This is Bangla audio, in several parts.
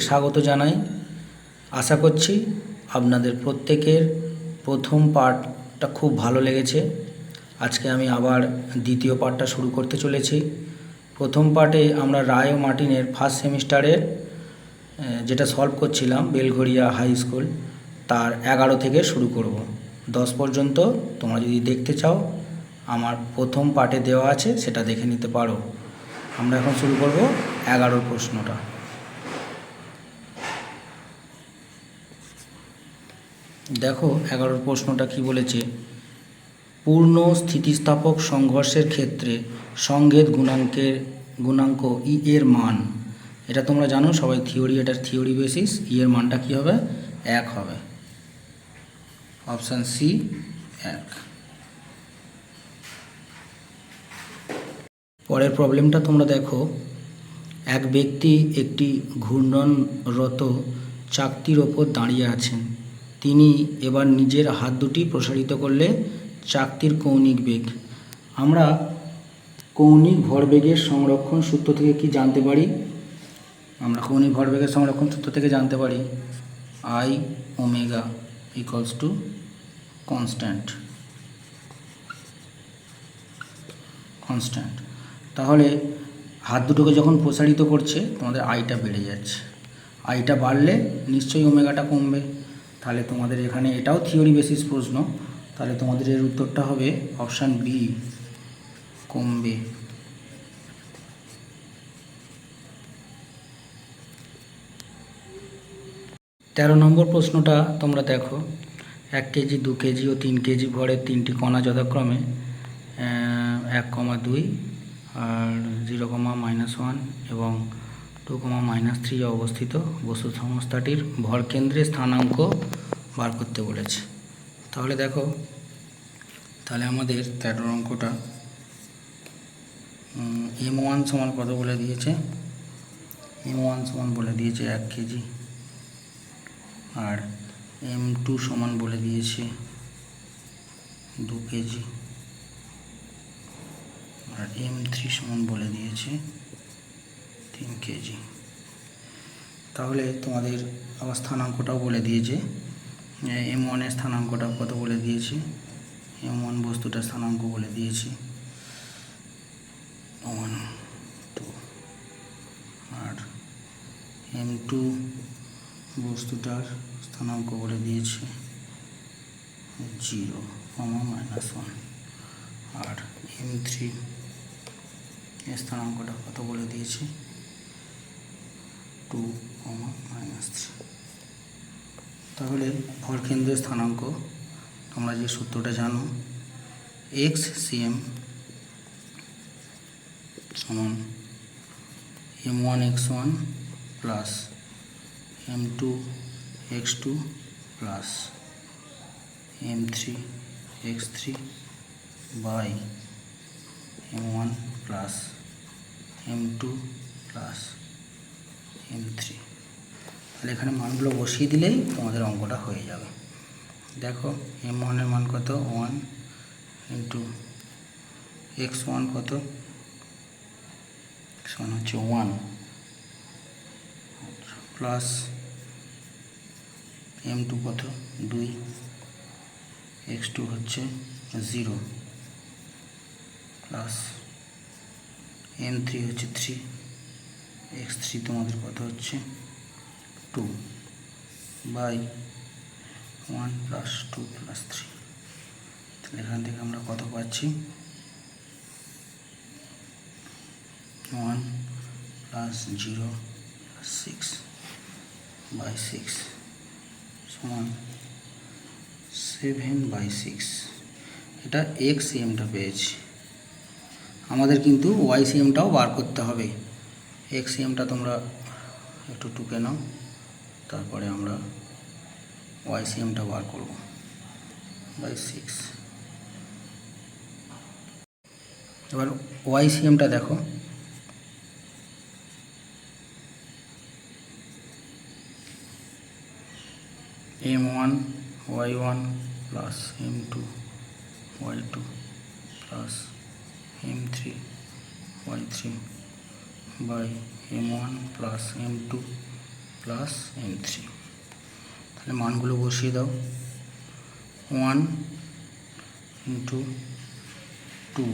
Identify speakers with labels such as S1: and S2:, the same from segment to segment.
S1: স্বাগত জানাই। আশা করছি আপনাদের প্রত্যেকের প্রথম পার্টটা খুব ভালো লেগেছে। আজকে আমি আবার দ্বিতীয় পার্টটা শুরু করতে চলেছি। প্রথম পার্টে আমরা রায় ও মার্টিনের ফার্স্ট সেমিস্টারের যেটা সলভ করছিলাম বেলঘরিয়া হাই স্কুল তার 11 থেকে শুরু করব। 10 পর্যন্ত তোমরা যদি দেখতে চাও আমার প্রথম পার্টে দেওয়া আছে, সেটা দেখে নিতে পারো। আমরা এখন শুরু করব 11 প্রশ্নটা। দেখো 11 প্রশ্নটা কি বলেছে। পূর্ণ স্থিতিস্থাপক সংঘর্ষের ক্ষেত্রে সংঘেদ গুণাঙ্ক ই এর মান, এটা তোমরা জানো সবাই, এটার থিওরি বেসিস। ই এর মানটা কী হবে? 1 হবে। Option C 1। পরের প্রবলেমটা তোমরা দেখো। এক ব্যক্তি একটি ঘূর্ণনরত চাকতির ওপর দাঁড়িয়ে আছেন। তিনি এবার নিজের হাত দুটি প্রসারিত করলে চাকতির কৌণিক বেগ। আমরা কৌণিক ভরবেগের সংরক্ষণ সূত্র থেকে কি জানতে পারি? আমরা কৌণিক ভরবেগের সংরক্ষণ সূত্র থেকে জানতে পারি I omega equals to constant. তাহলে হাত দুটোকে যখন প্রসারিত করছে তোমাদের আইটা বেড়ে যাচ্ছে। আইটা বাড়লে নিশ্চয়ই ওমেগাটা কমবে। তাহলে তোমাদের এখানে এটাও থিওরি বেসিস প্রশ্ন, তাহলে তোমাদের এর উত্তরটা হবে অপশান বি, কমবে। তেরো নম্বর প্রশ্নটা তোমরা দেখো। 1 কেজি 2 কেজি ও 3 কেজি ভরের 3টি কণা যথাক্রমে 1,2 আর 0,-1 এবং 2,-3 অবস্থিত বস্তু সংস্থাটির ভরকেন্দ্রে স্থানাঙ্ক বার করতে বলেছে। তাহলে দেখো, তাহলে আমাদের 13 অঙ্কটা M1 সমান কত বলে দিয়েছে? M1 সমান বলে দিয়েছে 1 কেজি, আর M2 সমান বলে দিয়েছে 2 কেজি, আর M3 সমান বলে দিয়েছে 3 কেজি। তাহলে তোমাদের আবার স্থানাঙ্কটাও বলে দিয়েছে। M1 এর স্থানাঙ্কটা কত বলে দিয়েছে? M1 বস্তুটার স্থানাঙ্ক বলে দিয়েছে 1 2, আর M2 বস্তুটার স্থানাঙ্ক বলে দিয়েছে 0,-1, আর M3 এর স্থানাঙ্কটা কত বলে দিয়েছে 2,-3। তাহলে ভরকেন্দ্রের স্থানাঙ্ক তোমরা যে সূত্রটা জানো, XCM সমান M1 x1 plus M2 x2 plus M3 x3 by M1 plus M2 plus M3। তাহলে এখানে মানগুলো বসিয়ে দিলেই তোমাদের অঙ্কটা হয়ে যাবে। দেখো M1 এর মান কত? 1 ইন্টু x1 কত? x1 হচ্ছে 1 প্লাস M2 কত? 2, x2 হচ্ছে 0 প্লাস M3 হচ্ছে 3, x3 তোমাদের কত হচ্ছে 2 বাই 1 প্লাস 2 প্লাস 3। তাহলে এখান থেকে আমরা কত পাচ্ছি? 1 প্লাস 0 6 বাই 6 সমান 7/6। এটা XCMটা পেয়েছি। আমাদের কিন্তু YCMটাও বার করতে হবে। XCMটা তোমরা একটু টুকে নাও, তারপরে আমরা YCMটা বার করব বাই 6। এবার YCMটা দেখো। M1 y1 plus M2 y2 plus M3 y3 by M1 plus M2 plus M3। তাহলে মানগুলো বসিয়ে দাও। 1 into 2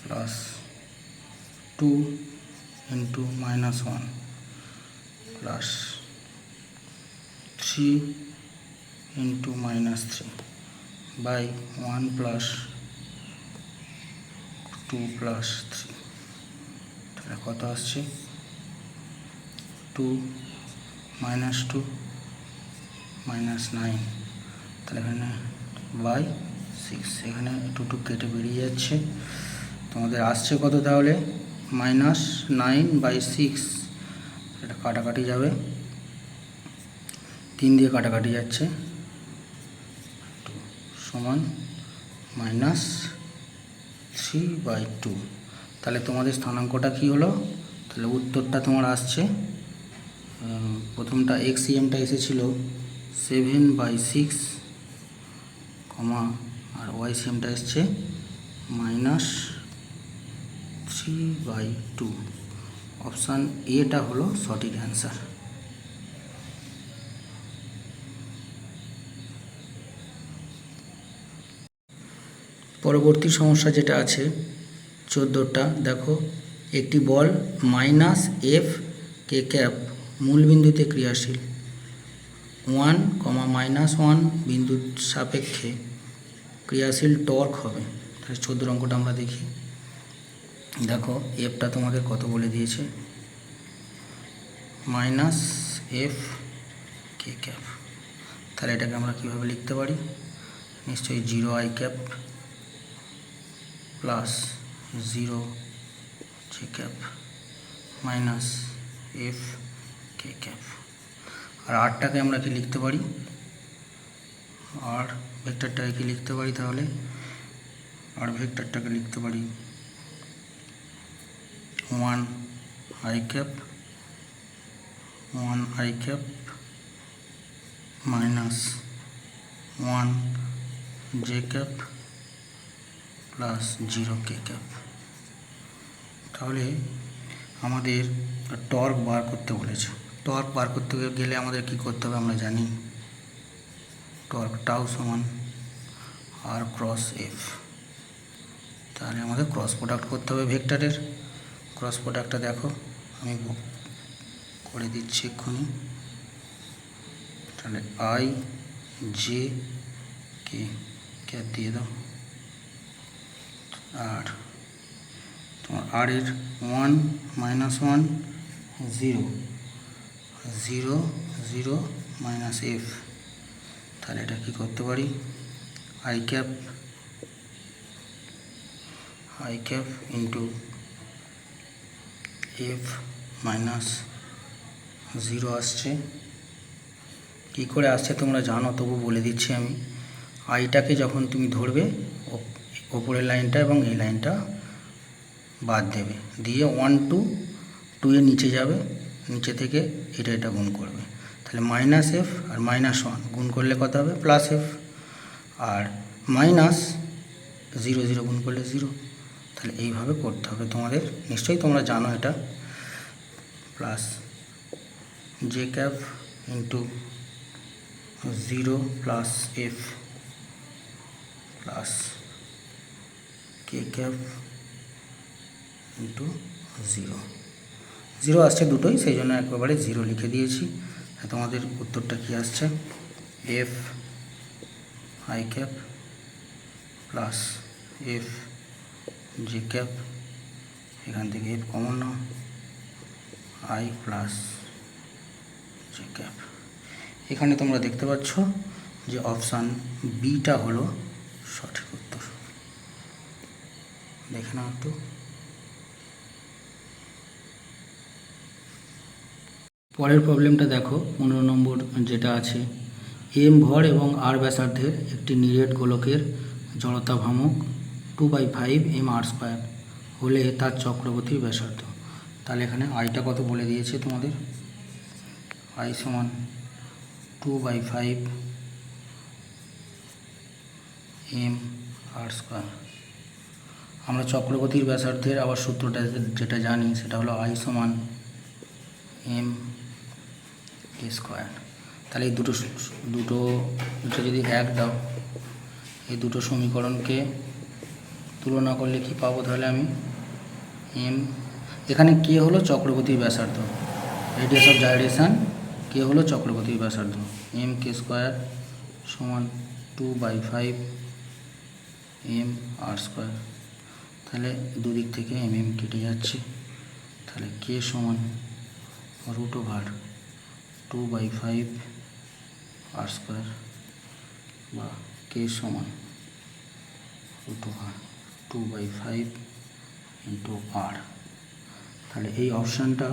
S1: plus 2 into -1 plus 3 into -3 by 1 plus 2 plus 3। তাহলে কত আসছে? 2 -2 -9। তাহলে এখানে বাই 6, এখানে 2 কেটে বেরিয়ে যাচ্ছে। তোমাদের আসছে কত তাহলে? -9/6। এটা কাটাকাটি যাবে, 3 দিয়ে কাটাকাটি যাচ্ছে, সমান -3/2। তাহলে তোমাদের স্থানাঙ্কটা কি হলো? তাহলে উত্তরটা তোমার আসছে, প্রথমটা XCMটা এসেছিল 7/6, আর YCMটা এসছে -3/2। অপশান এটা হলো সঠিক অ্যান্সার। পরবর্তী সমস্যা যেটা আছে 14টা, দেখো একটি বল -F মূল বিন্দুতে ক্রিয়াশীল, 1, -1 বিন্দুর সাপেক্ষে ক্রিয়াশীল টর্ক হবে। তাহলে 14 অঙ্কটা আমরা দেখি। দেখো এফটা তোমাদের কত বলে দিয়েছে? -F k cap. তাহলে এটাকে আমরা কীভাবে লিখতে পারি? নিশ্চয়ই 0i cap plus 0 j cap minus F k cap. আর আরটাকে আমরা কি লিখতে পারি? আর ভেক্টরটাকে কি লিখতে পারি তাহলে? আর ভেক্টরটাকে লিখতে পারি 1i cap minus 1 j cap plus 0 k cap. তাহলে আমাদের টর্ক বার করতে বলেছে। টর্ক বার করতে গেলে আমাদের কি করতে হবে আমরা জানি, টর্ক টাউ সমান আর ক্রস এফ। তাহলে আমাদের ক্রস প্রোডাক্ট করতে হবে ভেক্টরের। ক্রস প্রোডাক্টটা দেখো আমি করে দিচ্ছি এক্ষুনি। তাহলে আই জে কে ক্যাপ দিয়ে দাও, আর তোমার আর এর 1 -1 0 0 0 মাইনাস এফ। তাহলে এটা কি করতে পারি? I cap into F minus 0 আসছে। কী করে আসছে তোমরা জানো, তবু বলে দিচ্ছি আমি। আইটাকে যখন তুমি ধরবে, ওপরের লাইনটা এবং এই লাইনটা বাদ দেবে, দিয়ে 1 2 2 এর নিচে যাবে, নিচে থেকে এটা গুণ করবে। তাহলে -f আর -1 গুণ করলে কত হবে? +f। আর -0 0 গুণ করলে 0। তাহলে এইভাবে করতে হবে তোমাদের, নিশ্চয়ই তোমরা জানো এটা। Plus j cap into 0 plus f plus k cap into 0 আসছে দুটোই, সেই জন্য একেবারে 0 লিখে দিয়েছি। তোমাদের উত্তরটা কি আসছে? F I cap plus F J cap, এখান থেকে F common now, I plus J cap. এখানে তোমরা দেখতে পাচ্ছ যে অপশান বিটা হলো সঠিক উত্তর। দেখে নাও একটু। পরের প্রবলেমটা দেখো, 15 নম্বর যেটা আছে, এম ভর এবং আর ব্যাসার্ধের একটি নিরেট গোলকের জড়তা ভ্রামক 2/5 m/r² হলে তার চক্রবর্তীর ব্যাসার্ধ। তাহলে এখানে আইটা কত বলে দিয়েছে তোমাদের? আই সমান 2/5 m/r²। আমরা চক্রবর্তীর ব্যাসার্ধের আবার সূত্রটা যেটা জানি সেটা হলো I সমান এম কে স্কোয়ার। তাহলে এই দুটো এটা যদি এক দাও, এই দুটো সমীকরণকে তুলনা করলে কি পাবো? তাহলে আমি এম, এখানে কে হলো চক্রবর্তীর ব্যাসার্ধ, রেডিয়াস অফ জাইরেশান, কে হলো চক্রবর্তীর ব্যাসার্ধ, এম কে স্কোয়ার সমান 2/5 এম আর স্কোয়ার। তাহলে দুদিক থেকে এম কেটে যাচ্ছে, তাহলে কে সমান √2/5 আর স্কোয়ার, বা কে সমান √2/5 ইন্টু আর। তাহলে এই অপশানটা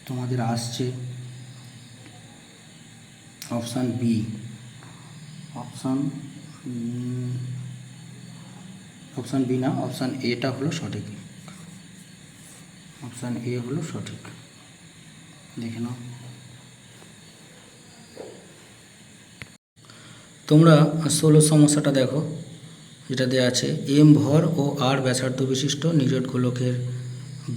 S1: তোমাদের আসছে অপশান বি। অপশান বি না, অপশান এটা হলো সঠিক, অপশান এ হলো সঠিক। দেখে নাও। তোমরা 16 সমস্যাটা দেখো, যেটা দেওয়া আছে এম ভর ও আর ব্যাসার্ধ বিশিষ্ট নির্জট গোলকের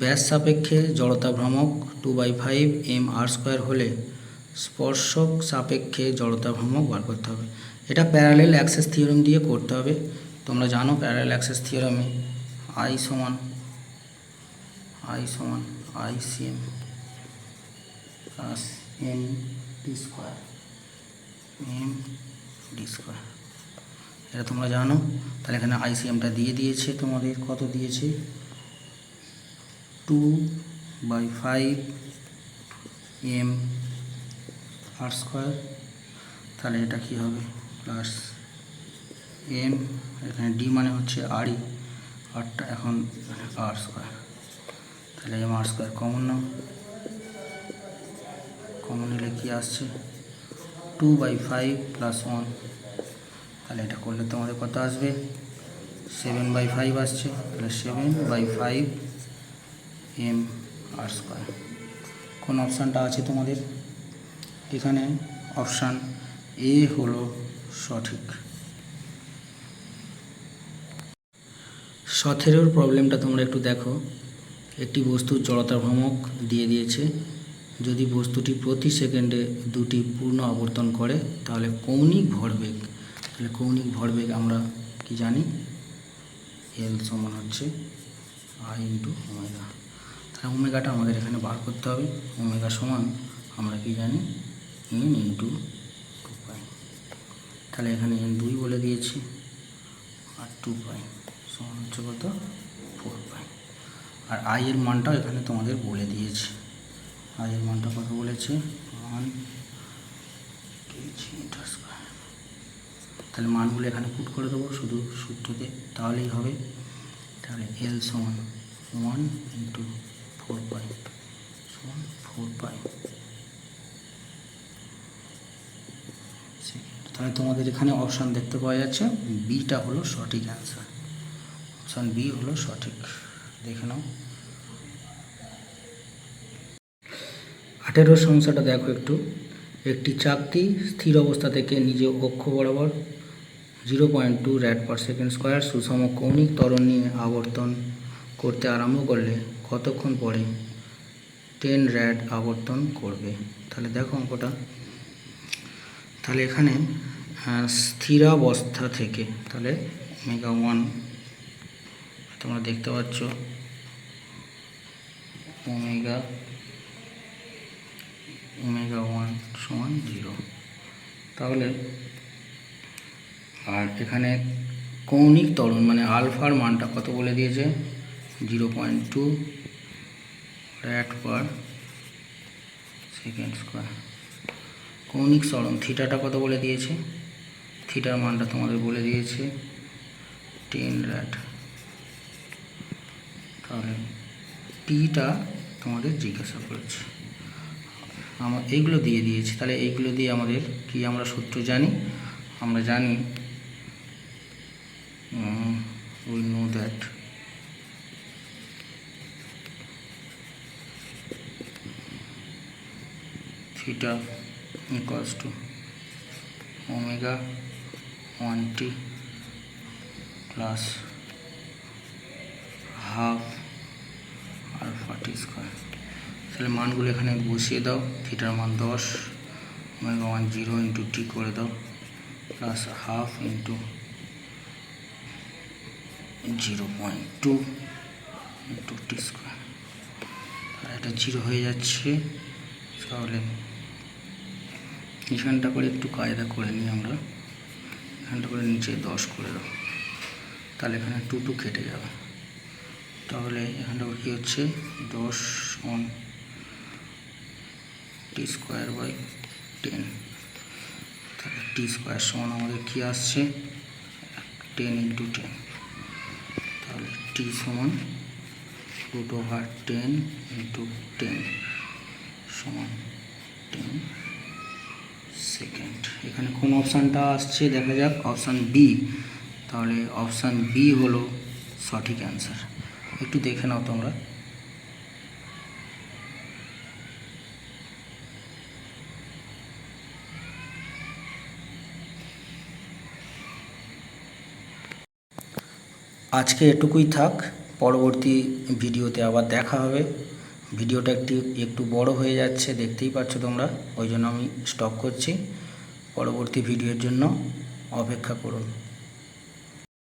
S1: ব্যাস সাপেক্ষে জড়তা ভ্রামক 2/5 এম আর স্কোয়ার হলে স্পর্শক সাপেক্ষে জড়তা ভ্রামক বার করতে হবে। এটা প্যারালেল অ্যাক্সেস থিওরেম দিয়ে করতে হবে। তোমরা জানো প্যারালেল অ্যাক্সেস থিওরেমে I সমান ICM plus M D square, এটা তোমরা জানো। তাহলে এখানে ICMটা দিয়ে দিয়েছে তোমাদের, কত দিয়েছে 2/5 এম আর স্কোয়ার। তাহলে এটা কি হবে প্লাস এম, এখানে ডি মানে হচ্ছে আরই, আরটা এখন আর স্কোয়ার। তাহলে এম আর স্কোয়ার কমন নাও, কমন নিলে কি আসছে 2/5 প্লাস 1। তাহলে এটা করলে তোমাদের কত আসবে 7/5 আসছে। তাহলে 7/5 এম আর স্কোয়ার। কোন অপশানটা আছে তোমাদের? এখানে অপশান এ হলো সঠিক। 17 প্রবলেমটা তোমরা একটু দেখো। একটি বস্তুর জড়তা ভ্রামক দিয়ে দিয়েছে, যদি বস্তুটি প্রতি সেকেন্ডে 2টি পূর্ণ আবর্তন করে তাহলে কৌণিক ভরবেগ, তাহলে কৌণিক ভরবেগ আমরা কি জানি এল সমান হচ্ছে I ইন্টু ওমেগা। তাহলে ওমেগাটা আমাদের এখানে বার করতে হবে। ওমেগা সমান আমরা কি জানি n ইন্টু 2π। তাহলে এখানে n 2 বলে দিয়েছি, আর 2π সমান হচ্ছে কত 4π। আর I এর মানটাও এখানে তোমাদের বলে দিয়েছে, I এর মানটা কত বলেছে 1 kg/m²। তাহলে মানগুলো এখানে পুট করে দেবো শুধু সূত্রতে, তাহলেই হবে। তাহলে L সমান 1 ইন্টু 4π সমান 4π। তাহলে তোমাদের এখানে অপশান দেখতে পাওয়া যাচ্ছে, বিটা হলো সঠিক অ্যান্সার, অপশান বি হলো সঠিক। দেখে নাও। 18 সমস্যাটা দেখো একটু। একটি চাকতি স্থির অবস্থা থেকে নিজে অক্ষ বরাবর 0.2 rad/s² সুষম কৌণিক ত্বরণ নিয়ে আবর্তন করতে আরম্ভ করলে কতক্ষণ পরে 10 rad আবর্তন করবে? তাহলে দেখো অঙ্কটা। তাহলে এখানে স্থিরাবস্থা থেকে, তাহলে ওমেগা 1 তোমরা দেখতে পাচ্ছ ওমেগা 1 সমান 0। তাহলে আর এখানে কৌণিক ত্বরণ মানে আলফার মানটা কত বলে দিয়েছে 0.2 rad/s²। কৌণিক ত্বরণ থিটাটা কত বলে দিয়েছে, থিটার মানটা তোমাদের বলে দিয়েছে 10 rad। তাহলে টিটা তোমাদের জিজ্ঞাসা করেছে, আমার এইগুলো দিয়ে দিয়েছে। তাহলে এইগুলো দিয়ে আমাদের কি আমরা সূত্র জানি, আমরা জানি we know that theta equals to omega 1t plus half alpha t square. তাহলে মানগুলো এখানে বসিয়ে দাও। থিটার মান 10, ওমেগা মান 0 ইন্টু টি করে দাও, plus half into 0.2 into T square. আর এটা 0 হয়ে যাচ্ছে। তাহলে এখানটা করে একটু কায়দা করে নিই আমরা, এখানটা করে নিচে 10 করে দাও, তাহলে এখানে 2 কেটে যাবে। তাহলে এখানটা কী হচ্ছে 10 অন টি স্কোয়ার বাই 10। তাহলে টি স্কোয়ার সমান আমাদের কী আসছে 10 ইন্টু 10। তাহলে টি সমান √10 ইন্টু 10 সমান 10 সেকেন্ড। এখানে কোন অপশানটা আসছে দেখা যাক, অপশান বি। তাহলে অপশান বি হলো সঠিক অ্যান্সার। একটু দেখে নাও তোমরা। আজকে এটুকুই থাক, পরবর্তী ভিডিওতে আবার দেখা হবে। ভিডিওটা একটু বড় হয়ে যাচ্ছে, দেখতেই পাচ্ছ তোমরা, ওই জন্য আমি স্টপ করছি। পরবর্তী ভিডিওর জন্য অপেক্ষা করুন।